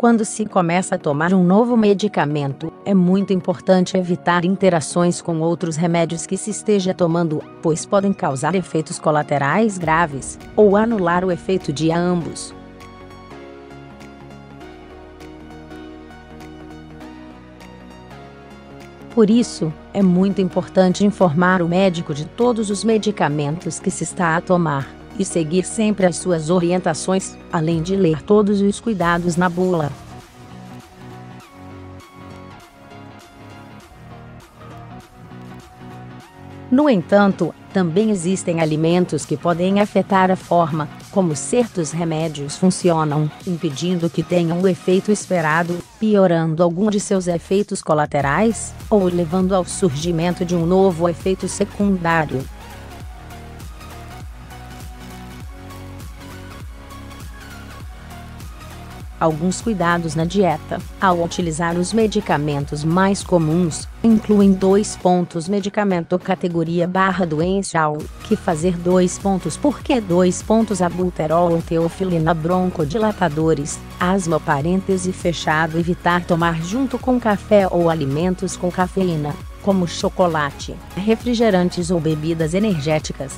Quando se começa a tomar um novo medicamento, é muito importante evitar interações com outros remédios que se esteja tomando, pois podem causar efeitos colaterais graves, ou anular o efeito de ambos. Por isso, é muito importante informar o médico de todos os medicamentos que se está a tomar, e seguir sempre as suas orientações, além de ler todos os cuidados na bula. No entanto, também existem alimentos que podem afetar a forma como certos remédios funcionam, impedindo que tenham o efeito esperado, piorando algum de seus efeitos colaterais, ou levando ao surgimento de um novo efeito secundário. Alguns cuidados na dieta, ao utilizar os medicamentos mais comuns, incluem 2 pontos medicamento categoria /doença AU, que fazer 2 pontos porque 2 pontos albuterol ou teofilina broncodilatadores, asma parêntese fechado evitar tomar junto com café ou alimentos com cafeína, como chocolate, refrigerantes ou bebidas energéticas.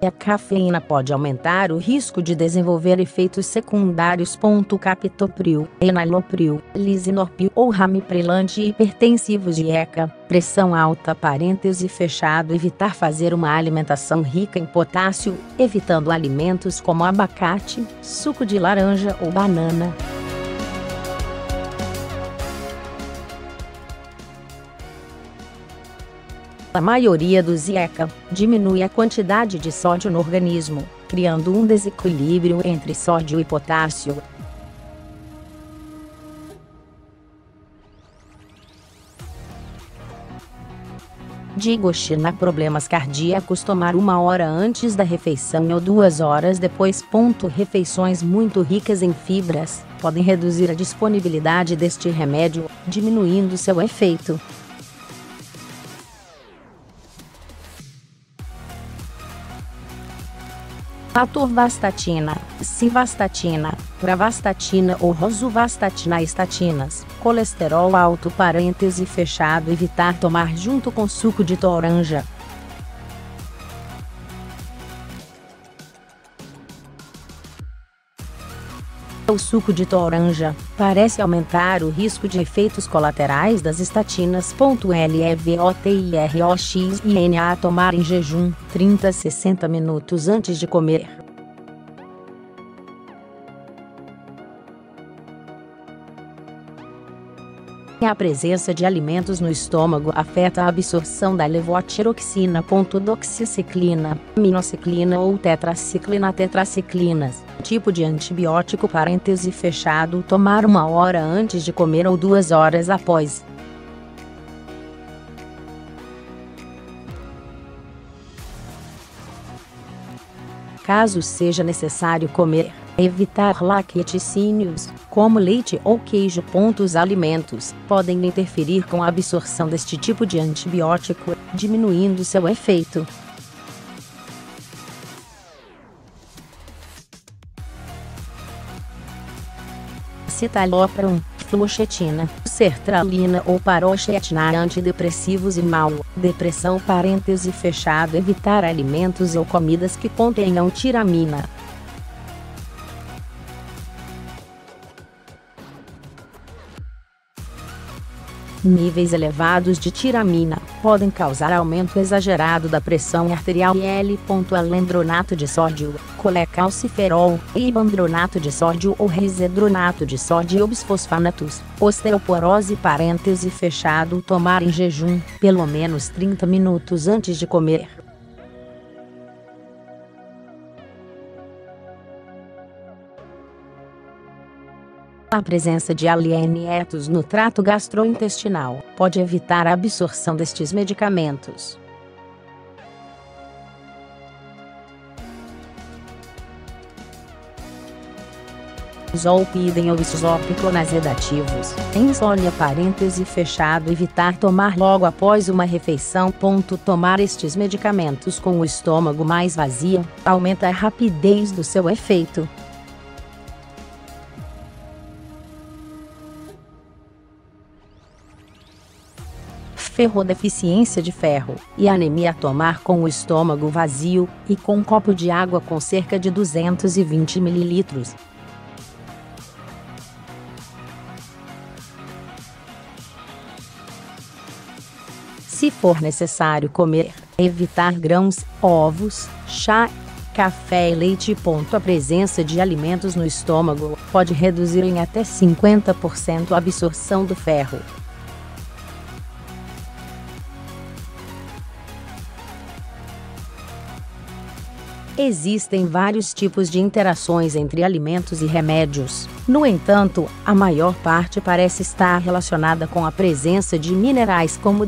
A cafeína pode aumentar o risco de desenvolver efeitos secundários. Captopril, enalapril, lisinopril ou ramipril antihipertensivos de ECA, pressão alta parêntese fechado evitar fazer uma alimentação rica em potássio, evitando alimentos como abacate, suco de laranja ou banana. A maioria dos IECA diminui a quantidade de sódio no organismo, criando um desequilíbrio entre sódio e potássio. Digoxina problemas cardíacos tomar 1 hora antes da refeição ou 2 horas depois. Refeições muito ricas em fibras podem reduzir a disponibilidade deste remédio, diminuindo seu efeito. Atorvastatina, simvastatina, pravastatina ou rosuvastatina estatinas, colesterol alto parêntese fechado evitar tomar junto com suco de toranja. O suco de toranja parece aumentar o risco de efeitos colaterais das estatinas. LEVOTIROXINA a tomar em jejum, 30 a 60 minutos antes de comer. A presença de alimentos no estômago afeta a absorção da levotiroxina. Doxiciclina, minociclina ou tetraciclinas, tipo de antibiótico parêntese fechado tomar 1 hora antes de comer ou 2 horas após. Caso seja necessário comer, evitar laticínios, como leite ou queijo. Os alimentos podem interferir com a absorção deste tipo de antibiótico, diminuindo seu efeito. Citalopram, fluoxetina, sertralina ou paroxetina antidepressivos e mal, depressão parêntese fechado evitar alimentos ou comidas que contenham tiramina. Níveis elevados de tiramina podem causar aumento exagerado da pressão arterial. Alendronato de sódio, colecalciferol, ibandronato de sódio ou risedronato de sódio ou bisfosfanatos, osteoporose parêntese fechado tomar em jejum, pelo menos 30 minutos antes de comer. A presença de alienetos no trato gastrointestinal pode evitar a absorção destes medicamentos. zolpidem ou isopiclonazedativos. Insônia parêntese fechado evitar tomar logo após uma refeição. Tomar estes medicamentos com o estômago mais vazio aumenta a rapidez do seu efeito. Ferrodeficiência de ferro e anemia. Tomar com o estômago vazio e com um copo de água com cerca de 220 ml. Se for necessário comer, evitar grãos, ovos, chá, café e leite. A presença de alimentos no estômago pode reduzir em até 50% a absorção do ferro. Existem vários tipos de interações entre alimentos e remédios. No entanto, a maior parte parece estar relacionada com a presença de minerais como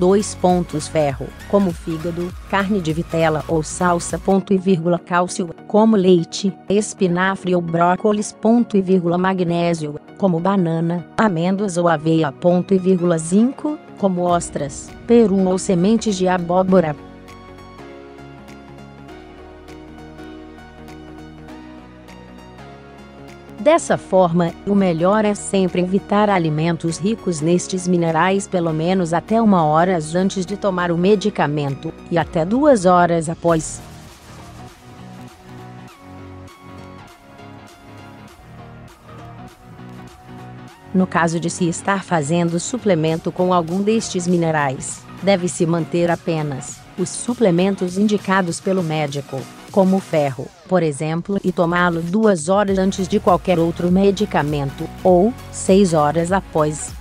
ferro, como fígado, carne de vitela ou salsa, cálcio, como leite, espinafre ou brócolis, magnésio, como banana, amêndoas ou aveia, zinco, como ostras, peru ou sementes de abóbora. Dessa forma, o melhor é sempre evitar alimentos ricos nestes minerais pelo menos até 1 hora antes de tomar o medicamento, e até 2 horas após. No caso de se estar fazendo suplemento com algum destes minerais, deve-se manter apenas os suplementos indicados pelo médico, como o ferro, por exemplo, e tomá-lo 2 horas antes de qualquer outro medicamento, ou 6 horas após.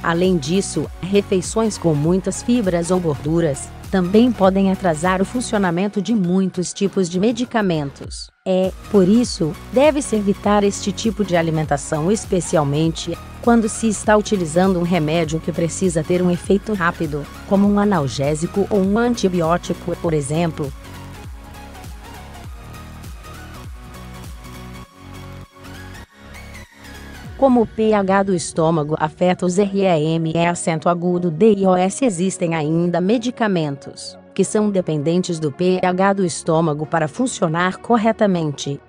Além disso, refeições com muitas fibras ou gorduras também podem atrasar o funcionamento de muitos tipos de medicamentos. Por isso, deve-se evitar este tipo de alimentação, especialmente quando se está utilizando um remédio que precisa ter um efeito rápido, como um analgésico ou um antibiótico, por exemplo. Como o pH do estômago afeta os REM DIOS, existem ainda medicamentos que são dependentes do pH do estômago para funcionar corretamente.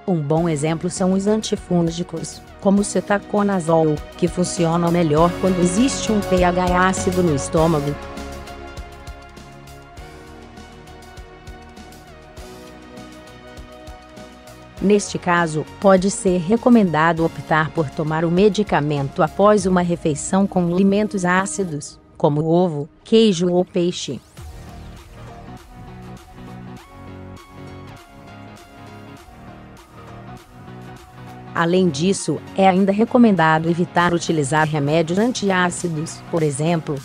Um bom exemplo são os antifúngicos, como o cetaconazol, que funcionam melhor quando existe um pH ácido no estômago. Neste caso, pode ser recomendado optar por tomar o medicamento após uma refeição com alimentos ácidos, como ovo, queijo ou peixe. Além disso, é ainda recomendado evitar utilizar remédios antiácidos, por exemplo.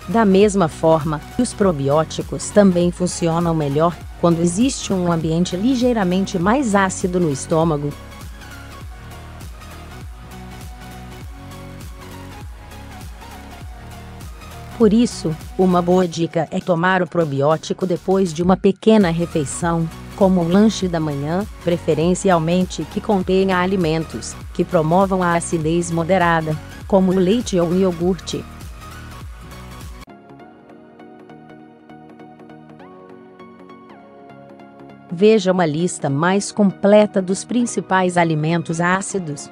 Da mesma forma, os probióticos também funcionam melhor quando existe um ambiente ligeiramente mais ácido no estômago. Por isso, uma boa dica é tomar o probiótico depois de uma pequena refeição, como um lanche da manhã, preferencialmente que contenha alimentos que promovam a acidez moderada, como o leite ou o iogurte. Veja uma lista mais completa dos principais alimentos ácidos